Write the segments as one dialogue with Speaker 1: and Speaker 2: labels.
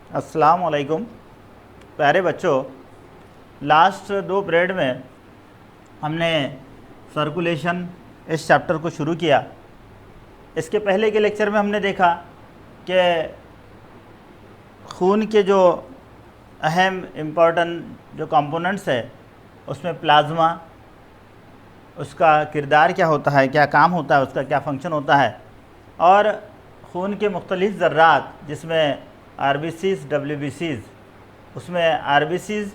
Speaker 1: अस्सलाम वालेकुम प्यारे बच्चों। लास्ट दो पीरियड में हमने सर्कुलेशन इस चैप्टर को शुरू किया। इसके पहले के लेक्चर में हमने देखा कि खून के जो अहम इम्पोर्टेंट जो कंपोनेंट्स है उसमें प्लाज्मा, उसका किरदार क्या होता है, क्या काम होता है, उसका क्या फंक्शन होता है, और खून के मुख्तलिफ़ ज़र्रात जिसमें आरबीसीज़, डब्ल्यूबीसीज़, उसमें आरबीसीज़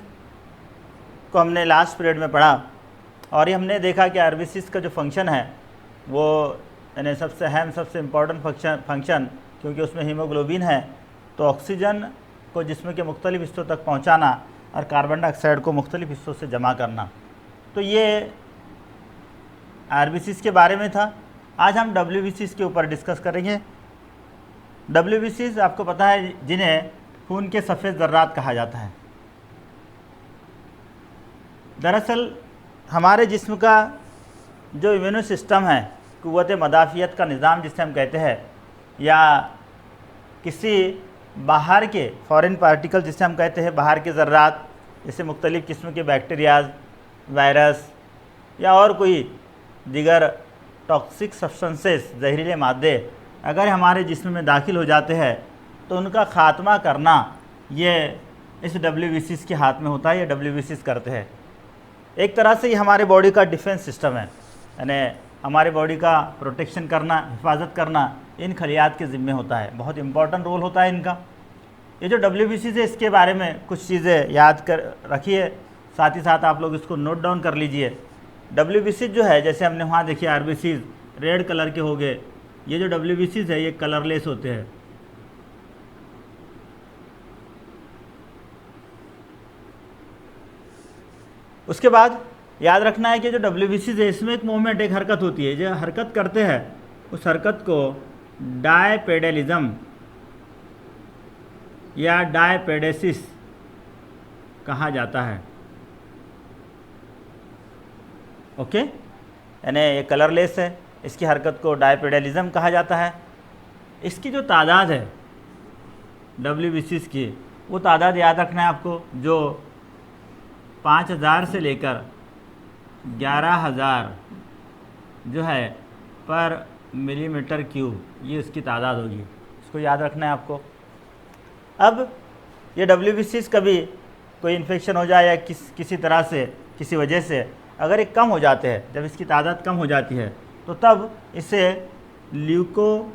Speaker 1: को हमने लास्ट पीरियड में पढ़ा और ये हमने देखा कि आरबीसीज़ का जो फंक्शन है वो यानी सबसे अहम, सबसे इम्पॉर्टेंट फंक्शन क्योंकि उसमें हीमोग्लोबिन है तो ऑक्सीजन को जिस्म के मुख्तलिफ़ हिस्सों तक पहुंचाना और कार्बन डाइऑक्साइड को मुख्तलिफ़ हिस्सों से जमा करना। तो ये आरबीसीज़ के बारे में था। आज हम डब्ल्यूबीसीज़ के ऊपर डिस्कस करेंगे। डब्ल्यूबीसीज़ आपको पता है जिन्हें खून के सफ़ेद ज़र्रात कहा जाता है। दरअसल हमारे जिस्म का जो इम्यूनो सिस्टम है, क़ुव्वत मदाफ़ियत का निज़ाम जिसे हम कहते हैं, या किसी बाहर के फॉरेन पार्टिकल जिसे हम कहते हैं बाहर के ज़र्रात, जैसे मुख्तलिफ़ किस्म के बैक्टीरियाज, वायरस या और कोई दीगर टॉक्सिक सब्सटेंसेस, जहरीले मादे अगर हमारे जिस्म में दाखिल हो जाते हैं तो उनका ख़ात्मा करना ये इस डब्ल्यूबीसीज़ के हाथ में होता है। ये डब्ल्यूबीसीज़ करते हैं। एक तरह से ये हमारे बॉडी का डिफेंस सिस्टम है, यानी हमारे बॉडी का प्रोटेक्शन करना, हिफाजत करना इन खलियात के ज़िम्मे होता है। बहुत इंपॉर्टेंट रोल होता है इनका। ये जो डब्ल्यूबीसीज़ है इसके बारे में कुछ चीज़ें याद कर रखिए, साथ ही साथ आप लोग इसको नोट डाउन कर लीजिए। डब्ल्यूबीसीज़ जो है, जैसे हमने वहाँ देखिए आरबीसीज़ रेड कलर के हो गए, ये जो डब्ल्यूबीसीज़ है ये कलरलेस होते हैं। उसके बाद याद रखना है कि जो डब्ल्यूबीसीज़ है इसमें एक मूवमेंट, एक हरकत होती है। जो हरकत करते हैं उस हरकत को डायपेडेलिज्म या डायपेडेसिस कहा जाता है। ओके, यानी ये कलरलेस है, इसकी हरकत को डायपेडेलिज्म कहा जाता है। इसकी जो तादाद है डब्ल्यूबीसीज़ की, वो तादाद याद रखना है आपको, जो 5000 से लेकर 11000 जो है पर मिलीमीटर क्यूब, ये इसकी तादाद होगी। इसको याद रखना है आपको। अब ये डब्ल्यूबीसीज़ कभी कोई इन्फेक्शन हो जाए या किसी तरह से, किसी वजह से अगर ये कम हो जाते हैं, जब इसकी तादाद कम हो जाती है तो तब इसे ल्यूकोपेनिया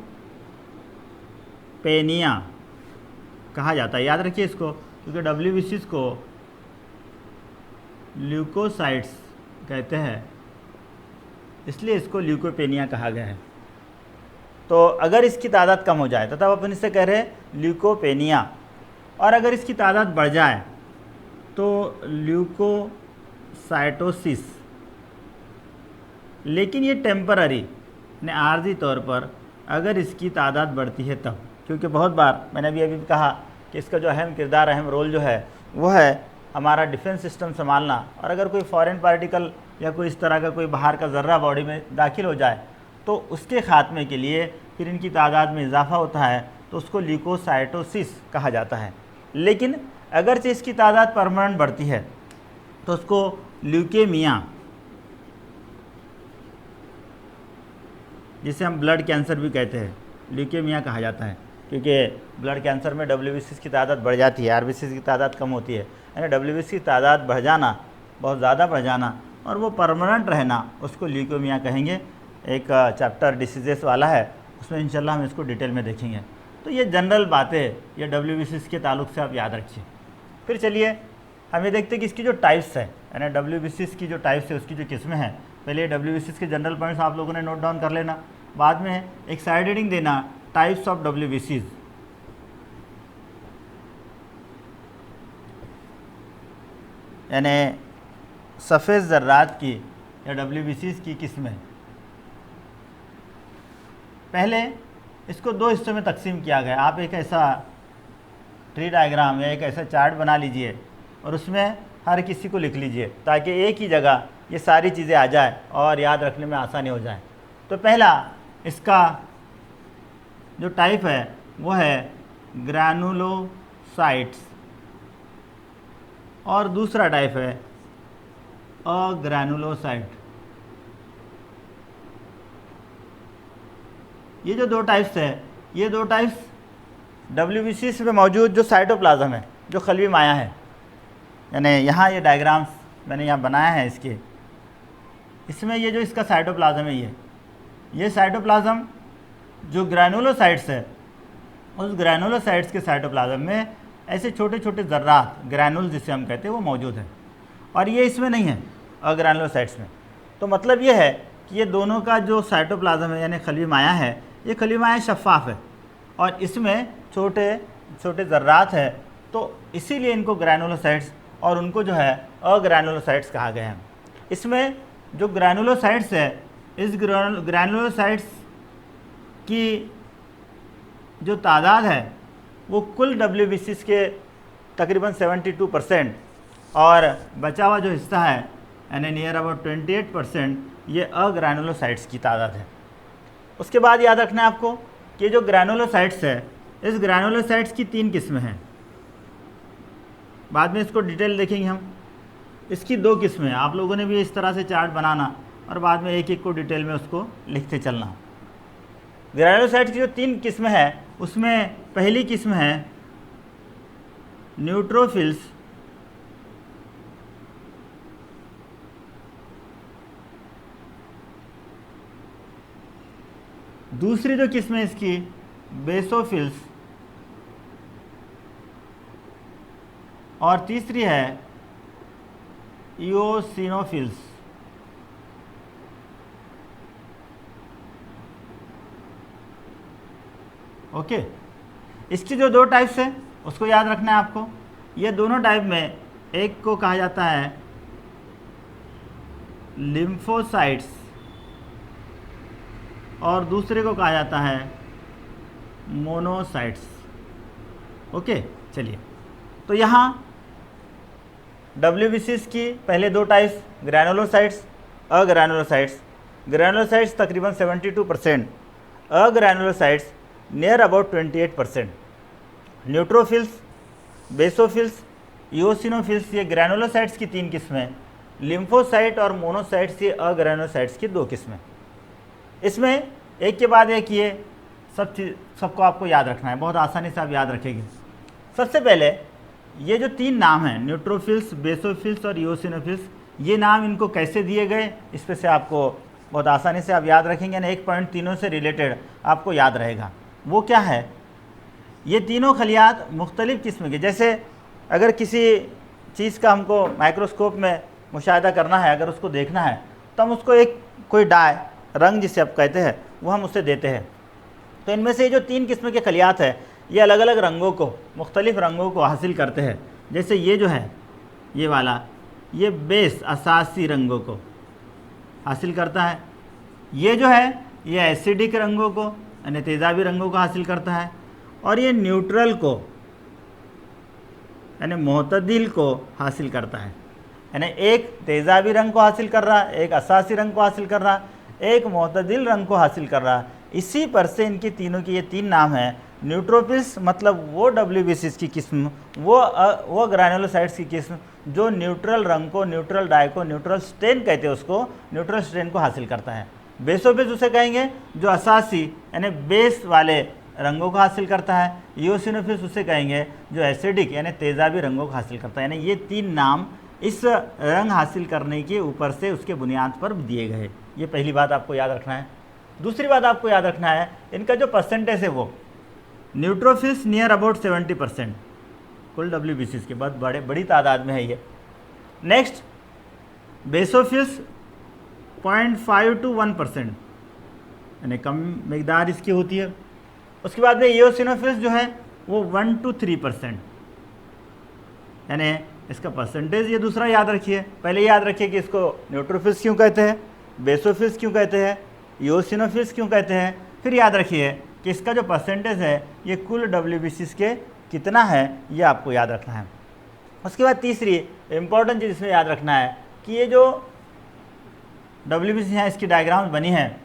Speaker 1: कहा जाता है। याद रखिए इसको, क्योंकि डब्ल्यूबीसीज़ को ल्यूकोसाइट्स कहते हैं, इसलिए इसको ल्यूकोपेनिया कहा गया है। तो अगर इसकी तादाद कम हो जाए तो तब अपन इसे कह रहे हैं ल्यूकोपेनिया, और अगर इसकी तादाद बढ़ जाए तो ल्यूकोसाइटोसिस। लेकिन ये टेम्पररी ने आर्जी तौर पर अगर इसकी तादाद बढ़ती है तब, क्योंकि बहुत बार मैंने अभी कहा कि इसका जो अहम किरदार, अहम रोल जो है वो है हमारा डिफेंस सिस्टम संभालना। और अगर कोई फॉरेन पार्टिकल या कोई इस तरह का कोई बाहर का ज़र्रा बॉडी में दाखिल हो जाए तो उसके ख़ात्मे के लिए फिर इनकी तादाद में इजाफा होता है, तो उसको ल्यूकोसाइटोसिस कहा जाता है। लेकिन अगरचे इसकी तादाद परमानेंट बढ़ती है तो उसको ल्यूकेमिया, जिसे हम ब्लड कैंसर भी कहते हैं, ल्यूकेमिया कहा जाता है। क्योंकि ब्लड कैंसर में डब्ल्यूबीसीज़ की तादाद बढ़ जाती है, आरबीसीज़ की तादाद कम होती है। यानी डब्ल्यूबीसीज़ की तादाद बढ़ जाना, बहुत ज़्यादा बढ़ जाना और वो परमानेंट रहना, उसको ल्यूकेमिया कहेंगे। एक चैप्टर डिसीजेस वाला है, उसमें इंशाल्लाह हम इसको डिटेल में देखेंगे। तो ये जनरल बातें ये डब्ल्यूबीसीज़ के ताल्लुक से आप याद रखिए। फिर चलिए हम ये देखते हैं कि इसकी जो टाइप्स है, यानी डब्ल्यूबीसीज़ की जो टाइप्स है, उसकी जो किस्में हैं। पहले डब्ल्यूबीसीज़ के जनरल पॉइंट्स आप लोगों ने नोट डाउन कर लेना, बाद में एक साइड हेडिंग देना, टाइप्स ऑफ डब्ल्यूबीसीज़। यानी सफ़ेद ज़र्रात की या डब्ल्यूबीसीज़ की किस्में। पहले इसको दो हिस्सों में तकसीम किया गया। आप एक ऐसा ट्री डायग्राम या एक ऐसा चार्ट बना लीजिए और उसमें हर किसी को लिख लीजिए, ताकि एक ही जगह ये सारी चीज़ें आ जाए और याद रखने में आसानी हो जाए। तो पहला इसका जो टाइप है वो है ग्रैनुलोसाइटोसिस। साइट्स और दूसरा टाइप है अग्रैनुलोसाइट। ये जो दो टाइप्स है, ये दो टाइप्स WBCs में मौजूद जो साइटोप्लाज्म है, जो खलवी माया है, यानी यहाँ ये डायग्राम्स मैंने यहाँ बनाया है इसके, इसमें ये जो इसका साइटोप्लाज्म है, ये साइटोप्लाज्म जो ग्रैनुलोसाइट्स है, उस ग्रैनुलोसाइट्स के साइटोप्लाज्म में ऐसे छोटे छोटे ज़र्रात, ग्रैनुल जिसे हम कहते हैं, वो मौजूद है, और ये इसमें नहीं है अग्रैनुलोसाइट्स में। तो मतलब ये है कि ये दोनों का जो साइटोप्लाज्म है यानी खलवी माया है, ये खलवी माया शफ़ाफ़ है और इसमें छोटे छोटे ज़र्रात है, तो इसीलिए इनको ग्रैनुलोसाइट्स और उनको जो है अग्रैनुलोसाइट्स कहा गया है। इसमें जो ग्रैनुलोसाइट्स है, इस ग्रैनुलोसाइट्स की जो तादाद है वो कुल WBCs के तकरीबन 72% और बचा हुआ जो हिस्सा है यानी नियर अबाउट 28% ये अग्रैनुलोसाइट्स की तादाद है। उसके बाद याद रखना है आपको कि जो ग्रैनुलोसाइट्स है, इस ग्रैनुलोसाइट्स की 3 किस्में हैं। बाद में इसको डिटेल देखेंगे हम। इसकी 2 किस्में हैं। आप लोगों ने भी इस तरह से चार्ट बनाना और बाद में एक एक को डिटेल में उसको लिखते चलना। ग्रैनुलोसाइट्स की जो 3 किस्में हैं, उसमें पहली किस्म है न्यूट्रोफिल्स, दूसरी जो किस्म है इसकी बेसोफिल्स, और तीसरी है इओसिनोफिल्स। ओके, इसकी जो 2 टाइप्स है उसको याद रखना है आपको। ये दोनों टाइप में एक को कहा जाता है लिम्फोसाइट्स और दूसरे को कहा जाता है मोनोसाइट्स। ओके, चलिए, तो यहाँ WBCs की पहले 2 टाइप्स ग्रैनुलोसाइट्स, अग्रैनुलोसाइट्स। ग्रैनुलोसाइट्स तकरीबन 72%, agranulocytes near about 28%। Neutrophils, basophils, eosinophils ये ग्रैनुलोसाइट्स की 3 किस्में, लिम्फोसाइट और मोनोसाइट्स ये अग्रैनुलोसाइट्स की 2 किस्में। इसमें एक के बाद एक ये सबको आपको याद रखना है, बहुत आसानी से आप याद रखेंगे। सबसे पहले ये जो 3 नाम हैं, न्यूट्रोफिल्स, बेसोफिल्स और इओसिनोफिल्स, ये नाम इनको कैसे दिए गए, इस पर से आपको बहुत आसानी से आप याद रखेंगे ना। एक पॉइंट तीनों से रिलेटेड आपको याद रहेगा। वो क्या है, ये तीनों खलियात मुख्तलिफ़ किस्म के, जैसे अगर किसी चीज़ का हमको माइक्रोस्कोप में मुशाहिदा करना है, अगर उसको देखना है तो हम उसको एक कोई डाई, रंग जिसे आप कहते हैं, वो हम उससे देते हैं। तो इनमें से जो 3 किस्म के खलियात है, ये अलग अलग रंगों को, मुख्तलिफ़ रंगों को हासिल करते हैं। जैसे ये जो है, ये वाला, ये बेस असासी रंगों को हासिल करता है। ये जो है, ये एसिडिक रंगों को यानी तेज़ाबी रंगों को हासिल करता है। और ये न्यूट्रल को यानी मोतदिल को हासिल करता है, यानी एक तेज़ाबी रंग को हासिल कर रहा है, एक असासी रंग को हासिल कर रहा है, एक मोतदिल रंग को हासिल कर रहा है। इसी पर से इनकी तीनों की ये 3 नाम हैं। न्यूट्रोफिल्स मतलब वो WBCs की किस्म, वो ग्रैनुलोसाइट्स की किस्म जो न्यूट्रल रंग को, न्यूट्रल डाई को, न्यूट्रल स्टेन कहते हैं उसको, न्यूट्रल स्टेन को हासिल करता है। बेसोफिल्स उसे कहेंगे जो असासी यानी बेस वाले रंगों को हासिल करता है। इओसिनोफिल्स उसे कहेंगे जो एसिडिक यानी तेज़ाबी रंगों को हासिल करता है। यानी ये 3 नाम इस रंग हासिल करने के ऊपर से उसके बुनियाद पर दिए गए। ये पहली बात आपको याद रखना है। दूसरी बात आपको याद रखना है, इनका जो परसेंटेज है वो न्यूट्रोफिल्स नियर अबाउट 70% कुल WBCs के बाद बड़ी तादाद में है ये। नेक्स्ट बेसोफिल्स 0.5 to 1% यानी कम मकदार इसकी होती है। उसके बाद में इओसिनोफिल्स जो है वो 1 to 3%, यानी इसका परसेंटेज ये दूसरा याद रखिए। पहले याद रखिए कि इसको न्यूट्रोफिल्स क्यों कहते हैं, बेसोफिल्स क्यों कहते हैं, इओसिनोफिल्स क्यों कहते हैं। फिर याद रखिए कि इसका जो परसेंटेज है ये कुल WBCs के कितना है, ये आपको याद रखना है। उसके बाद तीसरी इम्पॉर्टेंट चीज़ इसमें याद रखना है कि ये जो WBCs हैं, इसकी डायग्राम्स बनी है,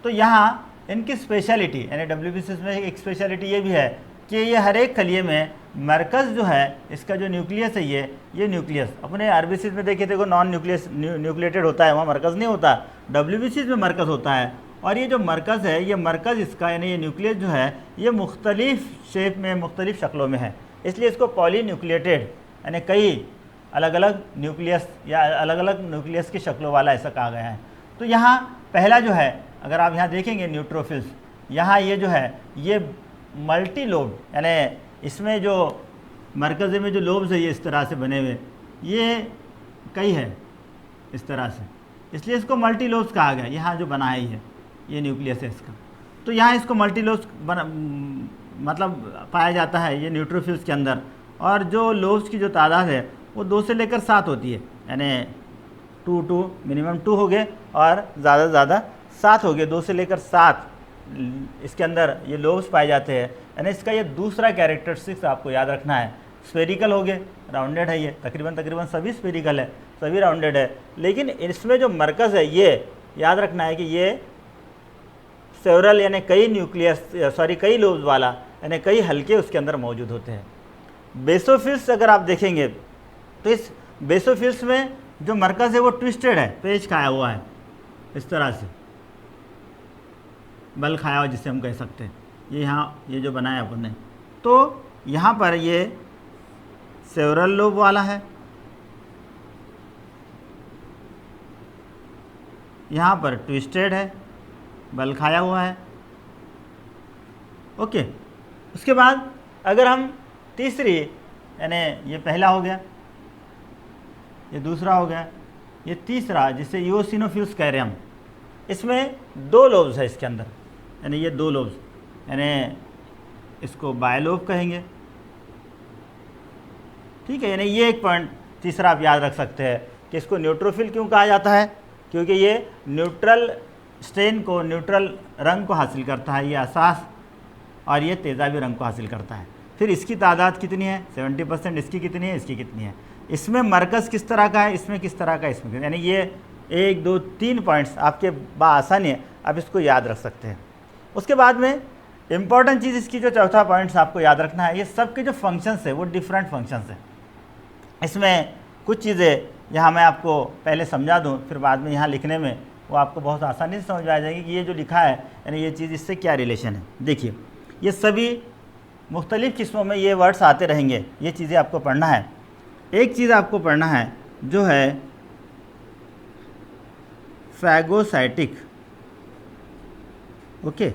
Speaker 1: तो यहाँ इनकी स्पेशलिटी यानी WBCs में एक स्पेशलिटी ये भी है कि ये हर एक खलिए में मरकज़ जो है इसका जो न्यूक्लियस है ये न्यूक्लियस अपने आरबीसी में देखिए, देखो नॉन न्यूक्लिएटेड होता है, वहाँ मरकज़ नहीं होता, डब्ल्यूबीसी में मरकज़ होता है। और ये जो मरकज़ है, ये मरकज़ इसका यानी ये न्यूक्लियस जो है ये मुख्तलिफ शेप में, मुख्तलिफ शक्लों में है, इसलिए इसको पॉलीन्यूक्लिएटेड यानी कई अलग अलग न्यूक्लियस या अलग अलग न्यूक्लियस की शक्लों वाला ऐसा कहा गया है। तो यहाँ पहला जो है, अगर आप यहाँ देखेंगे न्यूट्रोफिल्स, यहाँ ये जो है ये मल्टी लोब यानी इसमें जो मरकज़ में जो लोब्स है ये इस तरह से बने हुए, ये कई है इस तरह से, इसलिए इसको मल्टी लोब्स कहा गया। यहाँ जो बना है ये न्यूक्लियस है इसका, तो यहाँ इसको मल्टी लोब्स मतलब पाया जाता है ये न्यूट्रोफिल्स के अंदर। और जो लोब्स की जो तादाद है वो 2 से लेकर 7 होती है, यानी 2 मिनिमम 2 हो गए और ज़्यादा से ज़्यादा 7 हो गए, 2 से लेकर 7 इसके अंदर ये लोब्स पाए जाते हैं। यानी इसका ये दूसरा कैरेक्टरिस्टिक्स आपको याद रखना है। स्फेरिकल हो गए, राउंडेड है, ये तकरीबन सभी स्फेरिकल है, सभी राउंडेड है, लेकिन इसमें जो मरकज़ है ये याद रखना है कि ये सेवरल यानी कई कई लोब्स वाला यानी कई हल्के उसके अंदर मौजूद होते हैं। बेसोफिल्स अगर आप देखेंगे तो इस बेसोफिल्स में जो मरकज़ है वो ट्विस्टेड है, पेच खाया हुआ है इस तरह से, बल खाया हुआ जिसे हम कह सकते हैं। ये यहाँ ये जो बनाया अपन ने, तो यहाँ पर ये सेवरल लोब वाला है, यहाँ पर ट्विस्टेड है, बल खाया हुआ है। ओके, उसके बाद अगर हम तीसरी यानी ये पहला हो गया, ये दूसरा हो गया, ये तीसरा जिसे यूसिनोफिल्स कह रहे हैं हम, इसमें 2 लोब्स है इसके अंदर, यानी ये 2 लोब्स, यानी इसको बायलोब कहेंगे, ठीक है। यानी ये एक पॉइंट तीसरा आप याद रख सकते हैं कि इसको न्यूट्रोफिल क्यों कहा जाता है, क्योंकि ये न्यूट्रल स्टेन को, न्यूट्रल रंग को हासिल करता है, ये असास, और ये तेज़ाबी रंग को हासिल करता है। फिर इसकी तादाद कितनी है, 70%, इसकी कितनी है, इसकी कितनी है, इसमें मरकज़ किस तरह का है, इसमें किस तरह का, इसमें, यानी ये 1 2 3 पॉइंट्स आपके आसानी है, आप इसको याद रख सकते हैं। उसके बाद में इम्पॉर्टेंट चीज़ इसकी जो चौथा पॉइंट्स आपको याद रखना है, ये सब के जो फंक्शंस है वो डिफरेंट फंक्शंस हैं। इसमें कुछ चीज़ें यहाँ मैं आपको पहले समझा दूँ, फिर बाद में यहाँ लिखने में वो आपको बहुत आसानी से समझ में आ जाएगी कि ये जो लिखा है यानी ये चीज़ इससे क्या रिलेशन है। देखिए, ये सभी मुख्तलिफ़ किस्मों में ये वर्ड्स आते रहेंगे, ये चीज़ें आपको पढ़ना है। एक चीज़ आपको पढ़ना है जो है फैगोसाइटिक। ओके,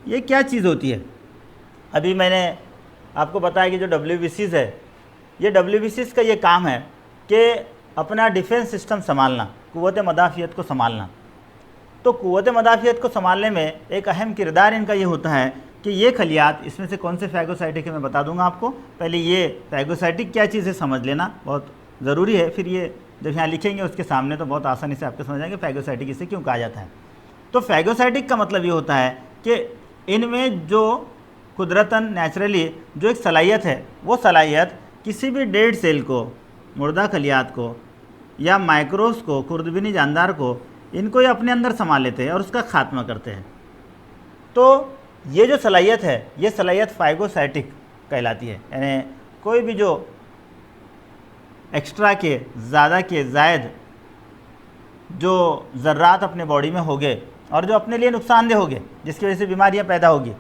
Speaker 1: ये क्या चीज़ होती है? अभी मैंने आपको बताया कि जो डब्ल्यूबीसीज़ है, ये डब्ल्यूबीसीज़ का ये काम है कि अपना डिफेंस सिस्टम संभालना, क़ुव्वत मदाफ़ियत को संभालना। तो क़ुव्वत मदाफ़ियत को संभालने में एक अहम किरदार इनका ये होता है कि ये खलियात, इसमें से कौन से फैगोसाइटिक है मैं बता दूंगा आपको। पहले ये फैगोसाइटिक क्या चीज़ है समझ लेना बहुत ज़रूरी है, फिर ये जब यहाँ लिखेंगे उसके सामने तो बहुत आसानी से आपको समझ आएंगे फैगोसाइटिक इसे क्यों कहा जाता है। तो फैगोसाइटिक का मतलब ये होता है कि इनमें जो कुदरतन नेचुरली जो एक सलाहियत है, वो सलाहियत किसी भी डेड सेल को, मुर्दा खलियात को या माइक्रोब्स को, खुर्दबीनी जानदार को, इनको ये अपने अंदर संभाल लेते हैं और उसका खात्मा करते हैं। तो ये जो सलाहियत है, ये सलाहियत फैगोसाइटिक कहलाती है। यानी कोई भी जो एक्स्ट्रा के, ज़्यादा के ज़ायद जो ज़र्रात अपने बॉडी में होंगे और जो अपने लिए नुकसानदेह होंगे, जिसकी वजह से बीमारियां पैदा होगी,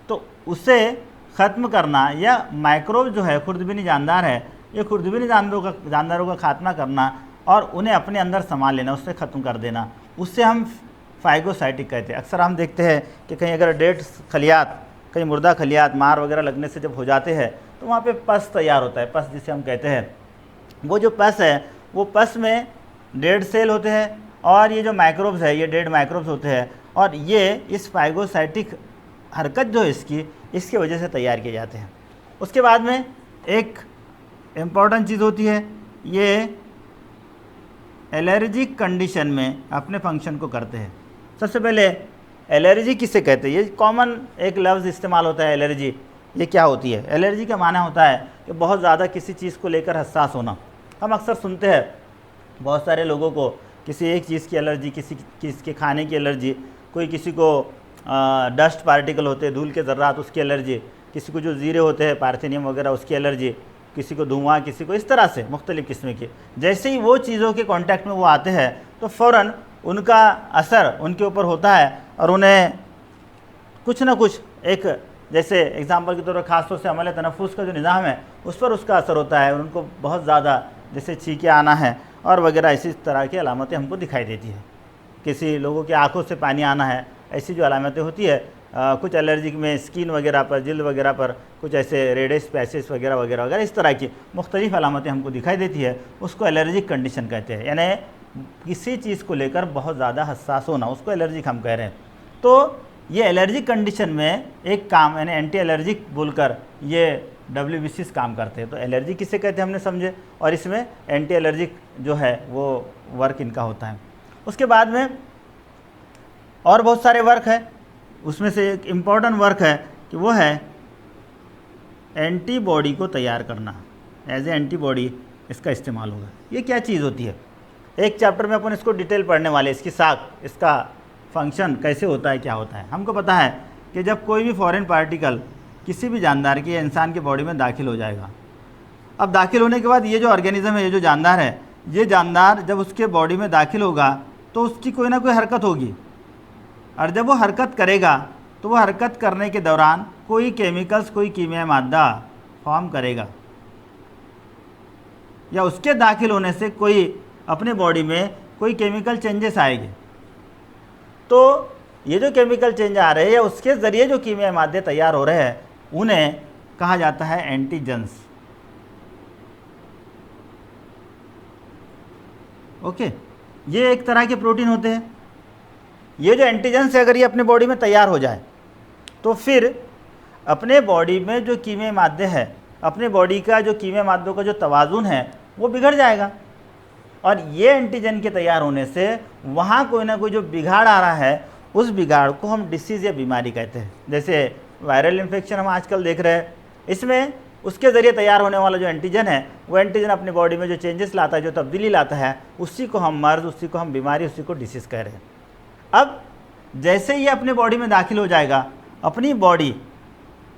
Speaker 1: तो उसे ख़त्म करना, या माइक्रोब जो है खुर्दबीनी जानदार है, ये खुर्दबीनी जानदारों का खात्मा करना और उन्हें अपने अंदर संभाल लेना, उससे ख़त्म कर देना, उससे हम फैगोसाइटिक कहते हैं। अक्सर हम देखते हैं कि कहीं अगर डेड खलियात, कहीं मुर्दा खलियात मार वगैरह लगने से जब हो जाते हैं तो वहाँ पे पस तैयार होता है, पस जिसे हम कहते हैं। वो जो पस है, वो पस में डेड सेल होते हैं और ये जो माइक्रोब्स है, ये डेड माइक्रोब्स होते हैं, और ये इस फैगोसाइटिक हरकत जो है इसकी वजह से तैयार किए जाते हैं। उसके बाद में एक इम्पॉर्टेंट चीज़ होती है, ये एलर्जिक कंडीशन में अपने फंक्शन को करते हैं। सबसे पहले एलर्जी किसे कहते हैं? ये कॉमन एक लफ्ज़ इस्तेमाल होता है एलर्जी। ये क्या होती है? एलर्जी का माना होता है कि बहुत ज़्यादा किसी चीज़ को लेकर हसास होना। हम अक्सर सुनते हैं बहुत सारे लोगों को किसी एक चीज़ की एलर्जी, किसी के खाने की एलर्जी, कोई किसी को डस्ट पार्टिकल होते हैं, धूल के ज़र्रात, उसकी एलर्जी, किसी को जो ज़ीरे होते हैं पार्थेनियम वगैरह उसकी एलर्जी, किसी को धुआं, किसी को इस तरह से मुख्तलिफ़ किस्म की। जैसे ही वो चीज़ों के कांटेक्ट में वो आते हैं तो फ़ौरन उनका असर उनके ऊपर होता है और उन्हें कुछ ना कुछ एक, जैसे एग्जांपल के तौर पर ख़ासतौर से अमल तनफ़ुस का जो निज़ाम है उस पर उसका असर होता है। उनको बहुत ज़्यादा जैसे छींके आना है और वगैरह इसी तरह की अलामतें हमको दिखाई देती है। किसी लोगों की आंखों से पानी आना है, ऐसी जो अलामतें होती है। कुछ एलर्जिक में स्किन वगैरह पर, जिल्द वगैरह पर कुछ ऐसे रेडिश पैसेस वगैरह वगैरह वगैरह इस तरह की मुख्तलिफ़ अलामतें हमको दिखाई देती है, उसको एलर्जिक कंडीशन कहते हैं। यानी किसी चीज़ को लेकर बहुत ज़्यादा हसास होना, उसको एलर्जिक हम कह रहे हैं। तो ये एलर्जिक कंडीशन में एक काम यानी एंटी एलर्जिक बोलकर ये WBCs काम करते हैं। तो एलर्जी किसे कहते हैं हमने समझे, और इसमें एंटी एलर्जिक जो है वो वर्क इनका होता है। उसके बाद में और बहुत सारे वर्क है, उसमें से एक इम्पॉर्टेंट वर्क है कि वो है एंटीबॉडी को तैयार करना। एज ए एंटीबॉडी इसका इस्तेमाल होगा। ये क्या चीज़ होती है, एक चैप्टर में अपन इसको डिटेल पढ़ने वाले, इसकी साख, इसका फंक्शन कैसे होता है, क्या होता है। हमको पता है कि जब कोई भी फॉरेन पार्टिकल किसी भी जानदार की या इंसान की बॉडी में दाखिल हो जाएगा, अब दाखिल होने के बाद ये जो ऑर्गेनिज्म है, ये जो जानदार है, ये जानदार जब उसके बॉडी में दाखिल होगा तो उसकी कोई ना कोई हरकत होगी, और जब वो हरकत करेगा तो वो हरकत करने के दौरान कोई केमिकल्स, कोई कीमियाई मादा फॉर्म करेगा, या उसके दाखिल होने से कोई अपने बॉडी में कोई केमिकल चेंजेस आएंगे। तो ये जो केमिकल चेंज आ रहे हैं या उसके ज़रिए जो कीमियाई मादे तैयार हो रहे हैं उन्हें कहा जाता है एंटीजेंस। ओके, ये एक तरह के प्रोटीन होते हैं। ये जो एंटीजेंस है अगर ये अपने बॉडी में तैयार हो जाए तो फिर अपने बॉडी में जो कीमियाई मादे हैं, अपने बॉडी का जो कीमियाई मादों का जो तवाज़ुन है वो बिगड़ जाएगा, और ये एंटीजन के तैयार होने से वहाँ कोई ना कोई जो बिगाड़ आ रहा है उस बिगाड़ को हम डिसीज़ या बीमारी कहते हैं। जैसे वायरल इन्फेक्शन हम आजकल देख रहे हैं, इसमें उसके ज़रिए तैयार होने वाला जो एंटीजन है वो एंटीजन अपने बॉडी में जो चेंजेस लाता है, जो तब्दीली लाता है, उसी को हम मर्ज़, उसी को हम बीमारी, उसी को डिसीज़ कह रहे हैं। अब जैसे ये अपने बॉडी में दाखिल हो जाएगा, अपनी बॉडी,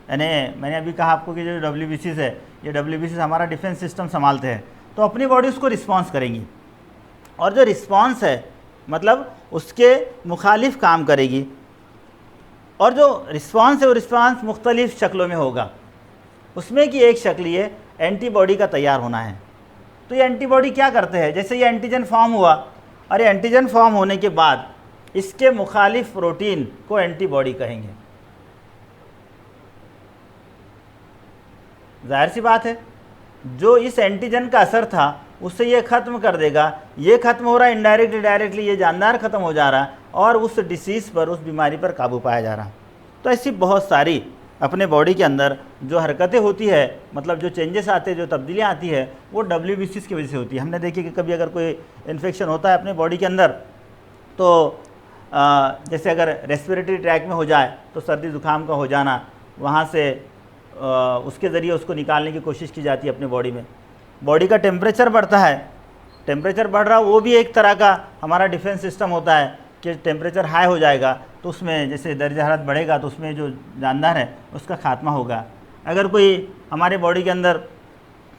Speaker 1: यानी मैंने अभी कहा आपको कि जो WBCs है, ये WBCs हमारा डिफेंस सिस्टम संभालते हैं, तो अपनी बॉडी उसको रिस्पॉन्स करेंगी, और जो रिस्पॉन्स है मतलब उसके मुखालिफ काम करेगी, और जो रिस्पॉन्स है वो रिस्पॉन्स मुख्तलिफ शक्लों में होगा। उसमें की एक शक्ल ये एंटीबॉडी का तैयार होना है। तो ये एंटीबॉडी क्या करते हैं, जैसे ये एंटीजन फॉर्म हुआ, और ये एंटीजन फॉर्म होने के बाद इसके मुखालिफ प्रोटीन को एंटीबॉडी कहेंगे। जाहिर सी बात है, जो इस एंटीजन का असर था उससे ये ख़त्म कर देगा। ये ख़त्म हो रहा है इनडायरेक्टली, डायरेक्टली ये जानदार ख़त्म हो जा रहा है, और उस डिसीज़ पर, उस बीमारी पर काबू पाया जा रहा है। तो ऐसी बहुत सारी अपने बॉडी के अंदर जो हरकतें होती है, मतलब जो चेंजेस आते हैं, जो तब्दीलियाँ आती है, वो WBCs की वजह से होती है। हमने देखी कि कभी अगर कोई इन्फेक्शन होता है अपने बॉडी के अंदर, तो जैसे अगर रेस्पिरेटरी ट्रैक में हो जाए तो सर्दी ज़ुकाम का हो जाना, वहाँ से उसके ज़रिए उसको निकालने की कोशिश की जाती है अपने बॉडी में। बॉडी का टेम्परेचर बढ़ता है, टेम्परेचर बढ़ रहा वो भी एक तरह का हमारा डिफेंस सिस्टम होता है कि टेम्परेचर हाई हो जाएगा तो उसमें जैसे दर्ज हरारत बढ़ेगा तो उसमें जो जानदार है उसका खात्मा होगा। अगर कोई हमारे बॉडी के अंदर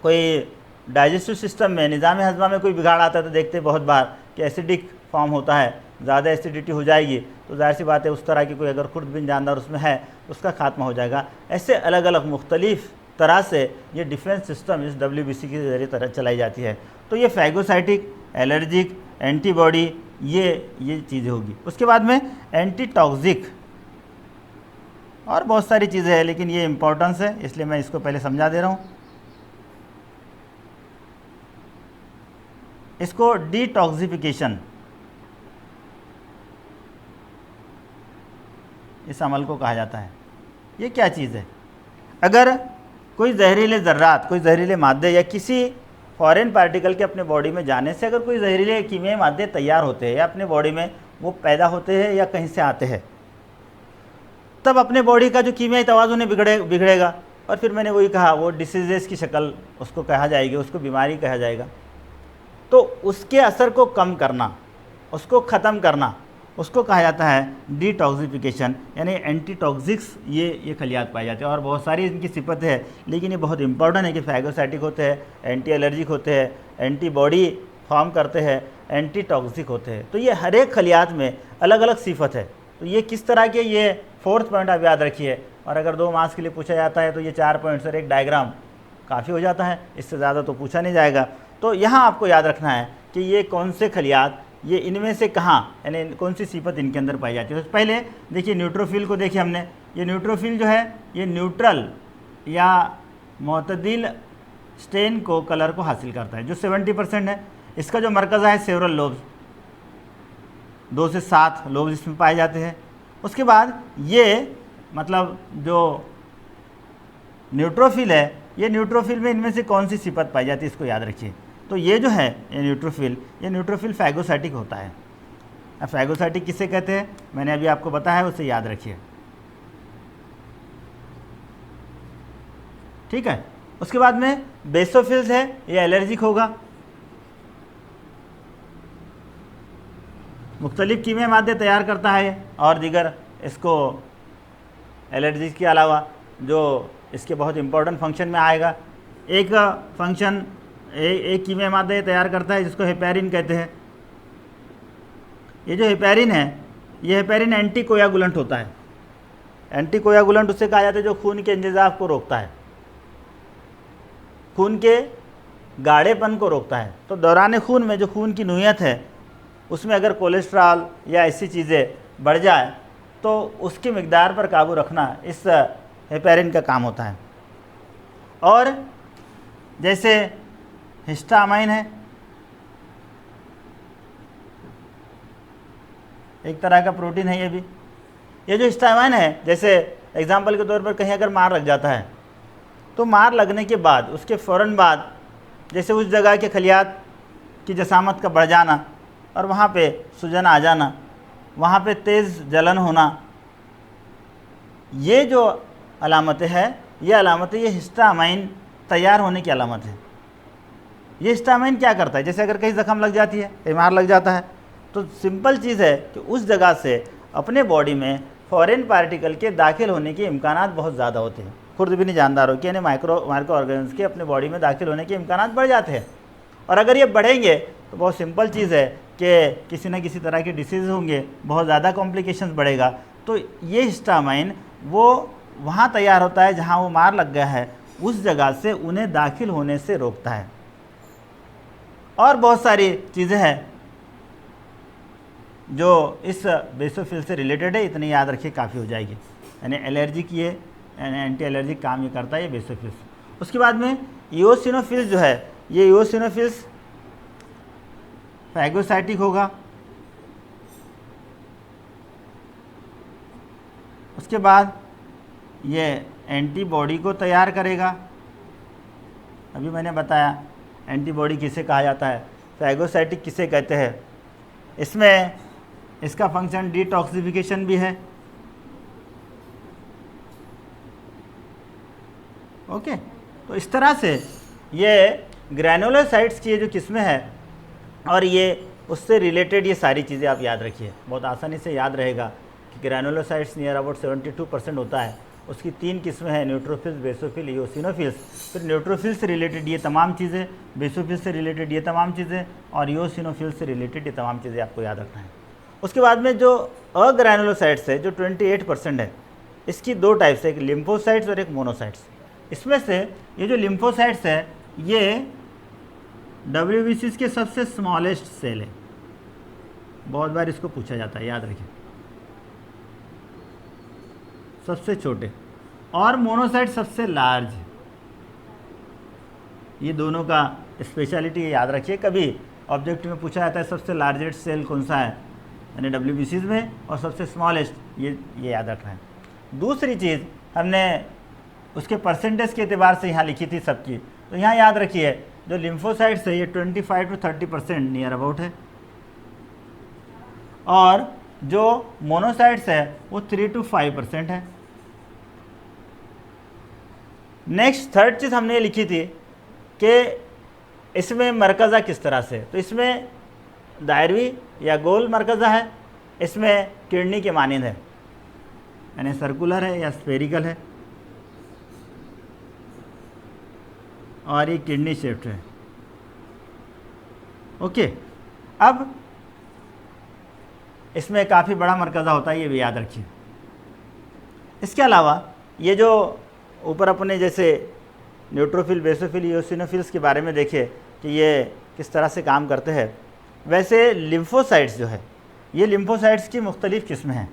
Speaker 1: कोई डाइजेस्टिव सिस्टम में, निज़ाम हज़मा में कोई बिगाड़ आता है तो देखते हैं बहुत बार कि एसिडिक फॉर्म होता है, ज़्यादा एसिडिटी हो जाएगी, तो ज़ाहिर सी बात है उस तरह की कोई अगर खुर्द बिन जानदार उसमें है उसका खात्मा हो जाएगा। ऐसे अलग अलग मुख्तलिफ़ तरह से ये डिफेंस सिस्टम इस WBC के ज़रिए तरह चलाई जाती है। तो ये फैगोसाइटिक, एलर्जिक, एंटीबॉडी, ये चीज़ें होगी। उसके बाद में एंटीटॉक्सिक और बहुत सारी चीज़ें हैं, लेकिन ये इम्पोर्टेंस है इसलिए मैं इसको पहले समझा दे रहा हूँ। इसको डिटॉक्सिफिकेशन, इस अमल को कहा जाता है। ये क्या चीज़ है, अगर कोई जहरीले ज़र्रात, कोई जहरीले मादे या किसी फॉरेन पार्टिकल के अपने बॉडी में जाने से अगर कोई जहरीले कीमियाई मादे तैयार होते हैं या अपने बॉडी में वो पैदा होते हैं या कहीं से आते हैं, तब अपने बॉडी का जो कीमियाई तवाज़ुन बिगड़ेगा, और फिर मैंने वही कहा वो डिसीज़ेस की शक्ल उसको कहा जाएगी, उसको बीमारी कहा जाएगा। तो उसके असर को कम करना, उसको ख़त्म करना, उसको कहा जाता है डिटॉक्सिफिकेशन, यानी एंटीटॉक्सिक्स ये खलियात पाए जाते हैं। और बहुत सारी इनकी सिफतें हैं, लेकिन ये बहुत इंपॉर्टेंट है कि फैगोसाइटिक होते हैं, एंटी एलर्जिक होते हैं, एंटीबॉडी फॉर्म करते हैं, एंटी टॉक्सिक होते हैं। तो ये हर एक खलियात में अलग अलग सिफत है। तो ये किस तरह के, ये 4th पॉइंट आप याद रखिए। और अगर 2 मार्क्स के लिए पूछा जाता है तो ये 4 पॉइंट्स और एक डायग्राम काफ़ी हो जाता है, इससे ज़्यादा तो पूछा नहीं जाएगा। तो यहाँ आपको याद रखना है कि ये कौन से खलियात, ये इनमें से कहाँ, यानी कौन सी सिफत इनके अंदर पाई जाती है। तो पहले देखिए न्यूट्रोफिल को देखिए हमने। ये न्यूट्रोफिल जो है ये न्यूट्रल या मोतदिल स्टेन को कलर को हासिल करता है, जो 70% है। इसका जो मरकज़ा है सेवरल लोब्स, 2 से 7 लोब्स इसमें पाए जाते हैं। उसके बाद ये मतलब जो न्यूट्रोफिल है, ये न्यूट्रोफिल में इनमें से कौन सी सिफत पाई जाती है, इसको याद रखिए। तो ये जो है ये न्यूट्रोफिल फैगोसाइटिक होता है। अब फैगोसाइटिक किसे कहते हैं मैंने अभी आपको बताया, उसे याद रखिए, ठीक है। उसके बाद में बेसोफिल्स है, ये एलर्जिक होगा। मुख्तलिफ कीमिया मादे तैयार करता है और दीगर इसको एलर्जी के अलावा जो इसके बहुत इंपॉर्टेंट फंक्शन में आएगा। एक फंक्शन एक कीमिया मादे तैयार करता है जिसको हेपेरिन कहते हैं। ये जो हेपेरिन है, ये हेपेरिन एंटी कोयागुलेंट होता है। एंटी कोयागुलेंट उससे कहा जाता है जो खून के इंजज़ाफ को रोकता है, खून के गाढ़ेपन को रोकता है। तो दौरान खून में जो खून की नोयत है उसमें अगर कोलेस्ट्रॉल या ऐसी चीज़ें बढ़ जाए तो उसकी मिकदार पर काबू रखना इस हेपेरिन का काम होता है। और जैसे हिस्टामाइन है, एक तरह का प्रोटीन है ये भी। ये जो हिस्टामाइन है, जैसे एग्जाम्पल के तौर पर कहीं अगर मार लग जाता है तो मार लगने के बाद उसके फ़ौरन बाद जैसे उस जगह के खलियात की जसामत का बढ़ जाना और वहाँ पे सूजन आ जाना, वहाँ पे तेज़ जलन होना, ये जो अलामतें हैं, ये अलामतें ये हिस्टामाइन तैयार होने की अलामत है। ये हिस्टामाइन क्या करता है, जैसे अगर कहीं ज़ख्म लग जाती है, बीमार लग जाता है, तो सिंपल चीज़ है कि उस जगह से अपने बॉडी में फॉरेन पार्टिकल के दाखिल होने के इम्कानात बहुत ज़्यादा होते हैं। खुद भी नहीं जानदारों के, यानी माइक्रो ऑर्गेनिज्म के अपने बॉडी में दाखिल होने के इम्कानात बढ़ जाते हैं। और अगर ये बढ़ेंगे तो बहुत सिंपल चीज़ है कि किसी न किसी तरह के डिसीज़ होंगे, बहुत ज़्यादा कॉम्प्लिकेशंस बढ़ेगा। तो ये हिस्टामाइन वो वहाँ तैयार होता है जहाँ वो मार लग गया है, उस जगह से उन्हें दाखिल होने से रोकता है। और बहुत सारी चीज़ें हैं जो इस बेसोफिल से रिलेटेड है, इतनी याद रखिए काफ़ी हो जाएगी। यानी एलर्जी की ये एंटी एलर्जिक काम ये करता है ये बेसोफिल्स। उसके बाद में इओसिनोफिल्स जो है, ये इओसिनोफिल्स फैगोसाइटिक होगा। उसके बाद ये एंटीबॉडी को तैयार करेगा। अभी मैंने बताया एंटीबॉडी किसे कहा जाता है, फैगोसाइटिक किसे कहते हैं। इसमें इसका फंक्शन डिटॉक्सिफिकेशन भी है। ओके, तो इस तरह से ये ग्रैनुलोसाइट्स की ये जो किस्में हैं और ये उससे रिलेटेड ये सारी चीज़ें आप याद रखिए, बहुत आसानी से याद रहेगा कि ग्रैनुलोसाइट्स नियर अबाउट 72% होता है। उसकी 3 किस्में हैं, न्यूट्रोफिल्स, बेसोफिल, इओसिनोफिल्स। फिर न्यूट्रोफिल से रिलेटेड ये तमाम चीज़ें, बेसोफिल से रिलेटेड ये तमाम चीज़ें और इओसिनोफिल से रिलेटेड ये तमाम चीज़ें आपको याद रखना है। उसके बाद में जो अग्रैनुलोसाइट्स है जो 28% है, इसकी 2 टाइप्स है, एक लिम्फोसाइट्स और एक मोनोसाइट्स। इसमें से ये जो लिम्फोसाइट्स है ये WBCs के सबसे स्मॉलेस्ट सेल है, बहुत बार इसको पूछा जाता है, याद रखिए, सबसे छोटे। और मोनोसाइट सबसे लार्ज। ये दोनों का स्पेशलिटी याद रखिए। कभी ऑब्जेक्टिव में पूछा जाता है सबसे लार्जेस्ट सेल कौन सा है, यानी WBCs में, और सबसे स्मॉलेस्ट, ये याद रखना है। दूसरी चीज़ हमने उसके परसेंटेज के एतबार से यहाँ लिखी थी सबकी, तो यहाँ याद रखिए जो लिम्फोसाइट्स है ये 25 to 30% नियर अबाउट है, और जो मोनोसाइट्स है वो 3 to 5% है। नेक्स्ट थर्ड चीज़ हमने ये लिखी थी कि इसमें मरकज़ा किस तरह से, तो इसमें दायरवी या गोल मरकज़ा है, इसमें किडनी के मानंद है, यानी सर्कुलर है या स्फेरिकल है, और ये किडनी शेप्ड है। ओके, अब इसमें काफ़ी बड़ा मरकज़ा होता है, ये भी याद रखिए। इसके अलावा ये जो ऊपर अपने जैसे न्यूट्रोफिल, बेसोफिल, इओसिनोफिल्स के बारे में देखे कि ये किस तरह से काम करते हैं, वैसे लिम्फोसाइट्स जो है, ये लिम्फोसाइट्स की मुख्तलिफ़ किस्में हैं।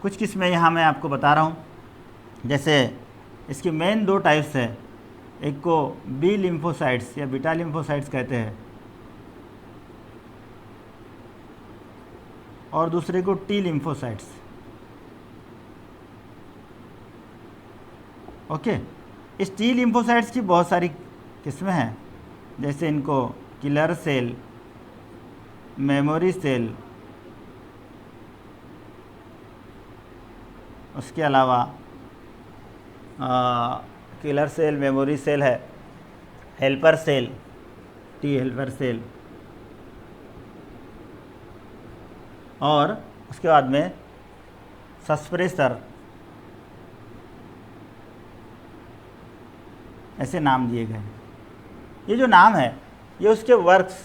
Speaker 1: कुछ किस्में यहाँ मैं आपको बता रहा हूँ। जैसे इसकी मेन 2 टाइप्स है, एक को बी लिम्फोसाइट्स या बीटा लिम्फोसाइट्स कहते हैं, और दूसरे को टी लिम्फोसाइट्स। ओके, इस टी लिम्फोसाइट्स की बहुत सारी किस्में हैं, जैसे इनको किलर सेल, मेमोरी सेल, उसके अलावा किलर सेल, मेमोरी सेल है, helper cell, T helper cell, और उसके बाद में सस्प्रेसर, ऐसे नाम दिए गए। ये जो नाम है ये उसके वर्क्स,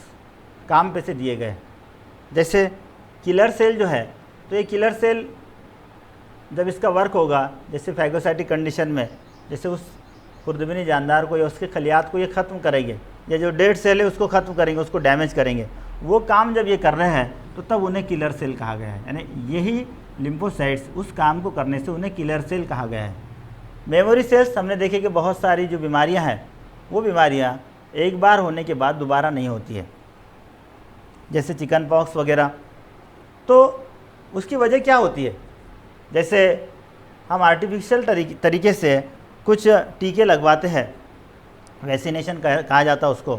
Speaker 1: काम पे से दिए गए। जैसे किलर सेल जो है, तो ये किलर सेल जब इसका वर्क होगा, जैसे फैगोसाइटिक कंडीशन में, जैसे उस खुर्दबीनी जानदार को या उसके खलियात को ये ख़त्म करेंगे, या जो डेड सेल है उसको ख़त्म करेंगे, उसको डैमेज करेंगे, वो काम जब ये कर रहे हैं तो तब उन्हें किलर सेल कहा गया है। यानी यही लिम्फोसाइट्स उस काम को करने से उन्हें किलर सेल कहा गया है। मेमोरी सेल्स हमने देखे कि बहुत सारी जो बीमारियां हैं, वो बीमारियां एक बार होने के बाद दोबारा नहीं होती है, जैसे चिकन पॉक्स वगैरह। तो उसकी वजह क्या होती है? जैसे हम आर्टिफिशियल तरीके से कुछ टीके लगवाते हैं, वैक्सीनेशन कहा जाता है उसको,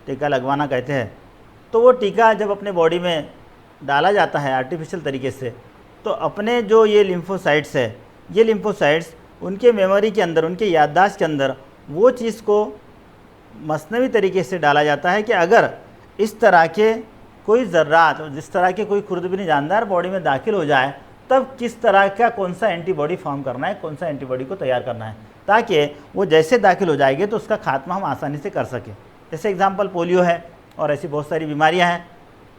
Speaker 1: टीका लगवाना कहते हैं। तो वो टीका जब अपने बॉडी में डाला जाता है आर्टिफिशियल तरीके से, तो अपने जो ये लिम्फोसाइट्स है, ये लिम्फोसाइट्स उनके मेमोरी के अंदर, उनके याददाश्त के अंदर वो चीज़ को मसनवी तरीके से डाला जाता है कि अगर इस तरह के कोई ज़र्रात, जिस तरह के कोई खुर्दबीनी जानदार बॉडी में दाखिल हो जाए, तब किस तरह का कौन सा एंटीबॉडी फॉर्म करना है, कौन सा एंटीबॉडी को तैयार करना है, ताकि वो जैसे दाखिल हो जाएंगे तो उसका खात्मा हम आसानी से कर सकें। जैसे एग्जांपल पोलियो है, और ऐसी बहुत सारी बीमारियां हैं।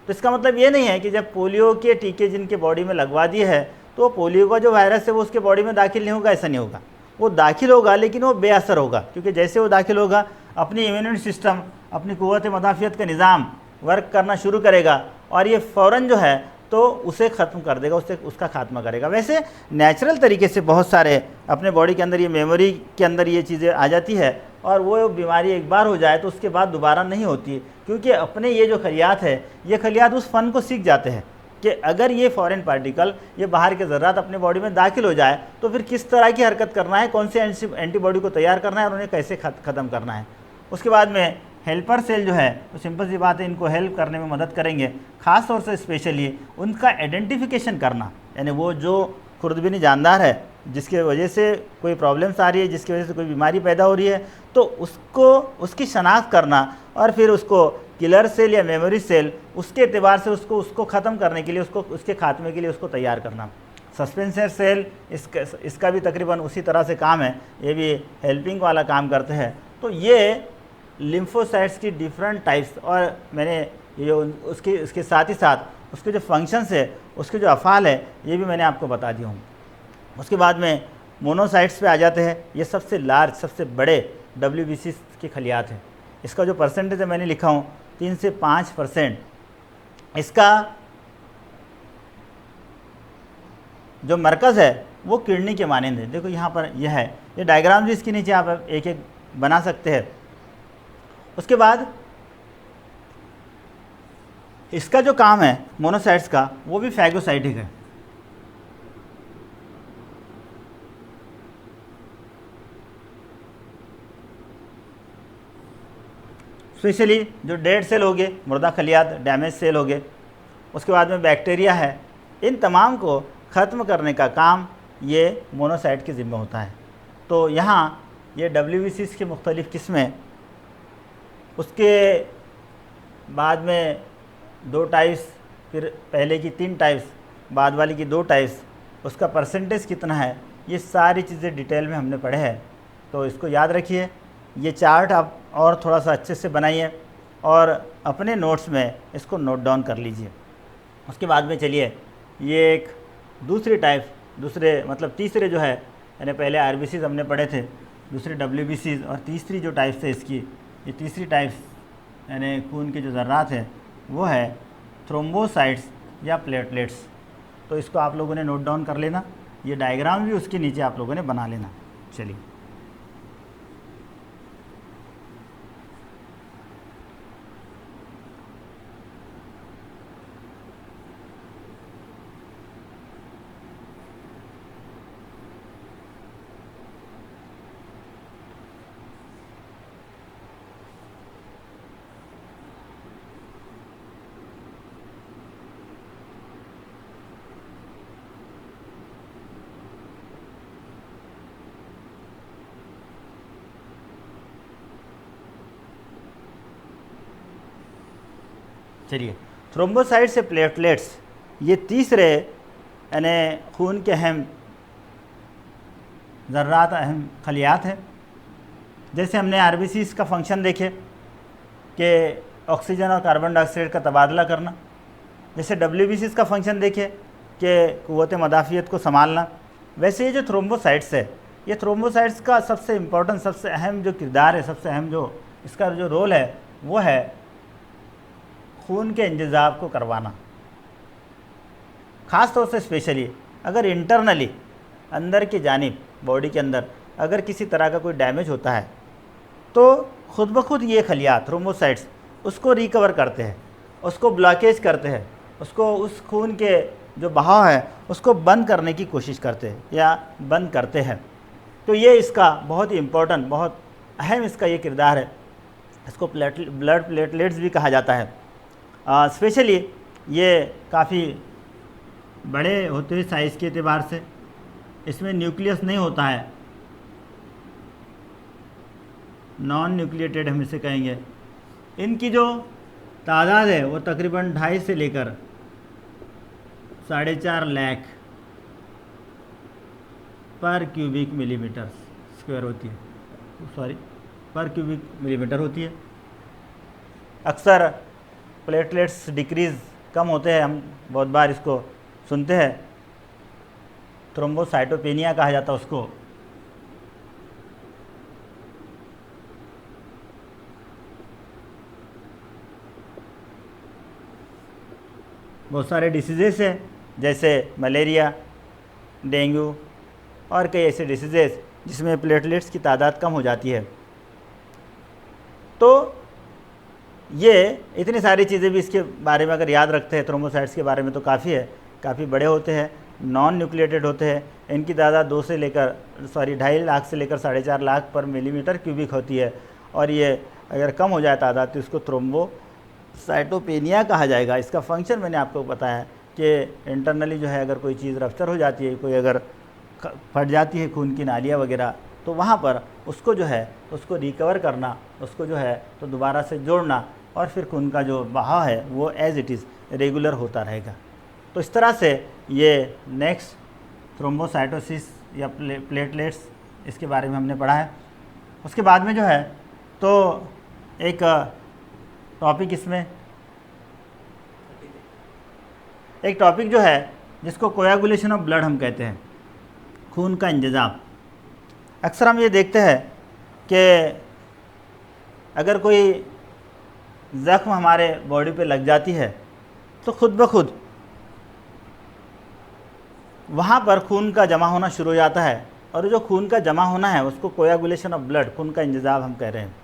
Speaker 1: तो इसका मतलब ये नहीं है कि जब पोलियो के टीके जिनके बॉडी में लगवा दिए है, तो पोलियो का जो वायरस है वो उसके बॉडी में दाखिल नहीं होगा, ऐसा नहीं होगा। वो दाखिल होगा, लेकिन वो बेअसर होगा, क्योंकि जैसे वो दाखिल होगा अपनी इम्यूनिटी सिस्टम, अपनी क़ुव्वत मदाफ़ियत का निज़ाम वर्क करना शुरू करेगा, और ये फ़ौरन जो है तो उसे ख़त्म कर देगा, उसका खात्मा करेगा। वैसे नेचुरल तरीके से बहुत सारे अपने बॉडी के अंदर, ये मेमोरी के अंदर ये चीज़ें आ जाती है, और वो बीमारी एक बार हो जाए तो उसके बाद दोबारा नहीं होती, क्योंकि अपने ये जो खलियात है, ये खलियात उस फ़न को सीख जाते हैं कि अगर ये फॉरेन पार्टिकल, ये बाहर के ज़र्रात अपने बॉडी में दाखिल हो जाए तो फिर किस तरह की हरकत करना है, कौन से एंटीबॉडी को तैयार करना है और उन्हें कैसे ख़त्म करना है। उसके बाद में हेल्पर सेल जो है, तो सिंपल सी बात है, इनको हेल्प करने में मदद करेंगे, ख़ास तौर से स्पेशली उनका आइडेंटिफिकेशन करना, यानी वो जो खुर्दबीनी जानदार है जिसकी वजह से कोई प्रॉब्लम्स आ रही है, जिसकी वजह से कोई बीमारी पैदा हो रही है, तो उसको, उसकी शनाख्त करना, और फिर उसको किलर सेल या मेमोरी सेल, उसके एतबार से उसको ख़त्म करने के लिए, उसके खात्मे के लिए उसको तैयार करना। सस्पेंसर सेल, इसका भी तकरीबन उसी तरह से काम है, ये भी हेल्पिंग वाला काम करते हैं। तो ये लिम्फोसाइट्स की डिफरेंट टाइप्स, और मैंने ये उसके साथ ही साथ उसके जो फंक्शंस है, उसके जो अफ़ाल है, ये भी मैंने आपको बता दिया हूँ। उसके बाद में मोनोसाइट्स पे आ जाते हैं। ये सबसे लार्ज, सबसे बड़े WBC के खलियात हैं। इसका जो परसेंटेज है मैंने लिखा हूँ 3 से 5%। इसका जो मरकज़ है वो किडनी के मानंद है। देखो यहाँ पर यह है, ये डायग्राम भी इसके नीचे आप एक एक बना सकते हैं। उसके बाद इसका जो काम है मोनोसाइट्स का, वो भी फैगोसाइटिक है। स्पेशली जो डेड सेल हो गए, मुर्दा खलियात, डैमेज सेल हो गए, उसके बाद में बैक्टीरिया है, इन तमाम को ख़त्म करने का काम ये मोनोसाइट के ज़िम्मे होता है। तो यहाँ ये WBCs की मुख्तलिफ़ किस्में, उसके बाद में 2 टाइप्स फिर पहले की 3 टाइप्स, बाद वाली की 2 टाइप्स, उसका परसेंटेज कितना है, ये सारी चीज़ें डिटेल में हमने पढ़े हैं। तो इसको याद रखिए, ये चार्ट आप और थोड़ा सा अच्छे से बनाइए और अपने नोट्स में इसको नोट डाउन कर लीजिए। उसके बाद में चलिए, ये एक दूसरी टाइप, दूसरे मतलब तीसरे जो है, यानी पहले आरबीसीज हमने पढ़े थे, दूसरे डब्ल्यूबीसीज, और तीसरी जो टाइप्स है इसकी, ये तीसरी टाइप्स यानी खून के जो ज़र्रात हैं वो है थ्रोम्बोसाइट्स या प्लेटलेट्स। तो इसको आप लोगों ने नोट डाउन कर लेना, ये डायग्राम भी उसके नीचे आप लोगों ने बना लेना। चलिए, चलिए, थ्रोम्बोसाइट से प्लेटलेट्स, ये तीसरे यानी खून के अहम ज़र्रात, अहम खलियात हैं। जैसे हमने आरबीसीज का फंक्शन देखे कि ऑक्सीजन और कार्बन डाइऑक्साइड का तबादला करना, जैसे डब्ल्यूबीसीज का फंक्शन देखे कि क़ुव्वत मदाफ़ियत को संभालना, वैसे ये जो थ्रोम्बोसाइट्स है, ये थ्रोम्बोसाइट्स का सबसे इम्पोर्टेंट, सबसे अहम जो किरदार है, सबसे अहम जो इसका जो रोल है वो है खून के इंतज़ाम को करवाना। ख़ास तौर से स्पेशली अगर इंटरनली अंदर की जानिब बॉडी के अंदर अगर किसी तरह का कोई डैमेज होता है तो खुद ब खुद ये खलियात थ्रोम्बोसाइट्स उसको रिकवर करते हैं, उसको ब्लॉकेज करते हैं, उसको उस खून के जो बहाव है उसको बंद करने की कोशिश करते हैं या बंद करते हैं। तो ये इसका बहुत ही इम्पोर्टेंट, बहुत अहम इसका ये किरदार है। इसको ब्लड प्लेटलेट्स भी कहा जाता है। स्पेशली ये काफ़ी बड़े होते हैं साइज़ के एतबार से, इसमें न्यूक्लियस नहीं होता है, नॉन न्यूक्लिएटेड हम इसे कहेंगे। इनकी जो तादाद है वो तकरीबन 2.5 से लेकर 4.5 लाख पर क्यूबिक मिलीमीटर स्क्वायर होती है, पर क्यूबिक मिलीमीटर होती है। अक्सर प्लेटलेट्स डिक्रीज़ कम होते हैं, हम बहुत बार इसको सुनते हैं, थ्रोम्बोसाइटोपेनिया कहा जाता है उसको। बहुत सारे डिसीज़ेस हैं जैसे मलेरिया, डेंगू और कई ऐसे डिसीज़ेस जिसमें प्लेटलेट्स की तादाद कम हो जाती है। तो ये इतनी सारी चीज़ें भी इसके बारे में अगर याद रखते हैं थ्रोम्बोसाइट्स के बारे में तो काफ़ी है, काफ़ी बड़े होते हैं, नॉन न्यूक्लिएटेड होते हैं। इनकी तादाद 2.5 लाख से लेकर 4.5 लाख पर मिलीमीटर क्यूबिक होती है, और ये अगर कम हो जाए तादाद तो इसको थ्रोम्बोसाइटोपेनिया कहा जाएगा। इसका फंक्शन मैंने आपको बताया कि इंटरनली जो है अगर कोई चीज़ रप्चर हो जाती है, कोई अगर फट जाती है खून की नालियाँ वगैरह, तो वहाँ पर उसको जो है उसको रिकवर करना, उसको जो है तो दोबारा से जोड़ना, और फिर खून का जो बहाव है वो एज़ इट इज़ रेगुलर होता रहेगा। तो इस तरह से ये नेक्स्ट थ्रोम्बोसाइटोसिस या प्लेटलेट्स, इसके बारे में हमने पढ़ा है। उसके बाद में जो है तो एक टॉपिक, इसमें एक टॉपिक जो है जिसको कोयागुलेशन ऑफ ब्लड हम कहते हैं, खून का इंतज़ाम। अक्सर हम ये देखते हैं कि अगर कोई ज़ख्म हमारे बॉडी पे लग जाती है तो खुद ब खुद वहाँ पर खून का जमा होना शुरू हो जाता है, और जो खून का जमा होना है उसको कोयागुलेशन ऑफ ब्लड, खून का इंतज़ाम हम कह रहे हैं।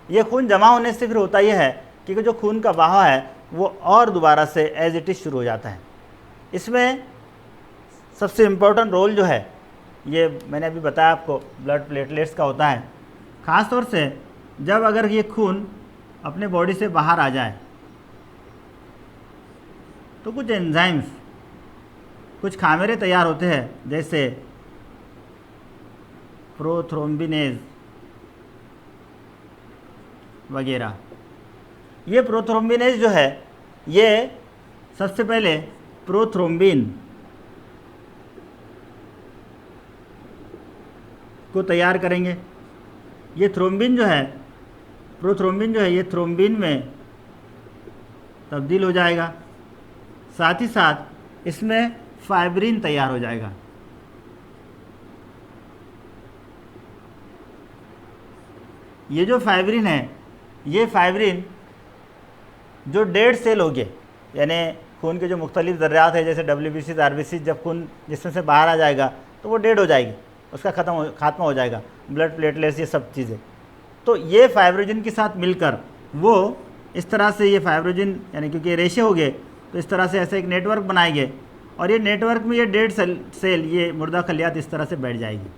Speaker 1: ये खून जमा होने से फिर होता यह है कि जो खून का बहाव है वो और दोबारा से एज इट इज़ शुरू हो जाता है। इसमें सबसे इम्पोर्टेंट रोल जो है, ये मैंने अभी बताया आपको, ब्लड प्लेटलेट्स का होता है। ख़ास तौर से जब अगर ये खून अपने बॉडी से बाहर आ जाए तो कुछ एंजाइम्स, कुछ खामेरे तैयार होते हैं, जैसे प्रोथ्रोम्बिनेज वगैरह। ये प्रोथ्रोम्बिनेज जो है ये सबसे पहले प्रोथ्रोम्बिन को तैयार करेंगे। ये थ्रोम्बिन जो है, प्रोथ्रोम्बिन जो है, ये थ्रोम्बिन में तब्दील हो जाएगा। साथ ही साथ इसमें फाइब्रिन तैयार हो जाएगा। ये जो फाइब्रिन है, ये फाइब्रिन जो डेड सेल हो गए, यानी खून के जो मुख्तलिफ ज़र्रात है जैसे WBC RBC, जब खून जिसमें से बाहर आ जाएगा तो वो डेड हो जाएगी, उसका खात्मा हो जाएगा, ब्लड प्लेटलेट्स ये सब चीज़ें। तो ये फाइब्रोजिन के साथ मिलकर वो इस तरह से, ये फाइब्रोजिन यानी क्योंकि ये रेशे हो गए तो इस तरह से ऐसे एक नेटवर्क बनाएंगे, और ये नेटवर्क में ये डेड सेल ये मुर्दा खलियात इस तरह से बैठ जाएगी।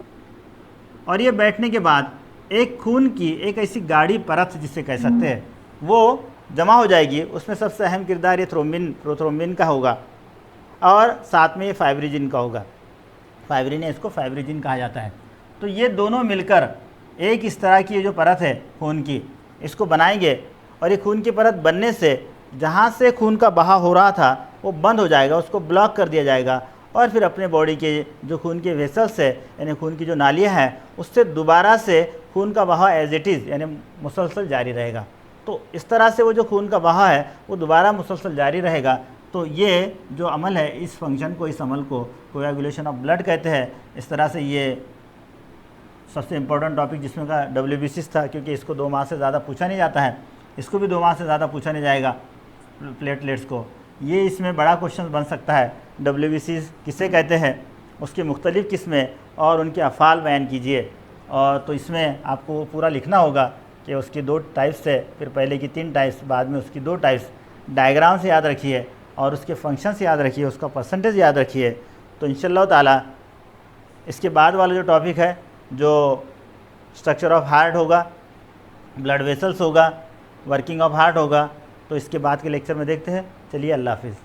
Speaker 1: और ये बैठने के बाद एक खून की एक ऐसी गाढ़ी परत जिसे कह सकते हैं वो जमा हो जाएगी। उसमें सबसे अहम किरदार ये प्रोथ्रोम्बिन का होगा और साथ में ये फाइब्रिजिन का होगा। फाइब्रिन है, इसको फाइब्रिजिन कहा जाता है। तो ये दोनों मिलकर एक इस तरह की जो परत है खून की, इसको बनाएंगे, और ये खून की परत बनने से जहाँ से खून का बहाव हो रहा था वो बंद हो जाएगा, उसको ब्लॉक कर दिया जाएगा, और फिर अपने बॉडी के जो खून के वेसल्स है यानी खून की जो नालियाँ हैं उससे दोबारा से खून का बहाव एज इट इज़ यानी मुसलसल जारी रहेगा। तो इस तरह से वो जो खून का बहाव है वो दोबारा मुसलसल जारी रहेगा। तो ये जो अमल है, इस फंक्शन को, इस अमल को कोएगुलेशन ऑफ ब्लड कहते हैं। इस तरह से ये सबसे इम्पोर्टेंट टॉपिक जिसमें का WBC था, क्योंकि इसको 2 माह से ज़्यादा पूछा नहीं जाता है, इसको भी 2 माह से ज़्यादा पूछा नहीं जाएगा प्लेटलेट्स को। ये इसमें बड़ा क्वेश्चन बन सकता है, WBC किसे कहते हैं, उसकी मुख्तलिफ़ किस्में और उनके अफ़ाल बयान कीजिए। और तो इसमें आपको पूरा लिखना होगा कि उसकी 2 टाइप्स है, फिर पहले की 3 टाइप्स, बाद में उसकी 2 टाइप्स, डायग्राम से याद रखिए और उसके फंक्शन से याद रखिए, उसका परसेंटेज याद रखिए। तो इंशाअल्लाह ताला इसके बाद वाला जो टॉपिक है, जो स्ट्रक्चर ऑफ हार्ट होगा, ब्लड वेसल्स होगा, वर्किंग ऑफ हार्ट होगा, तो इसके बाद के लेक्चर में देखते हैं। चलिए, अल्लाह हाफिज़।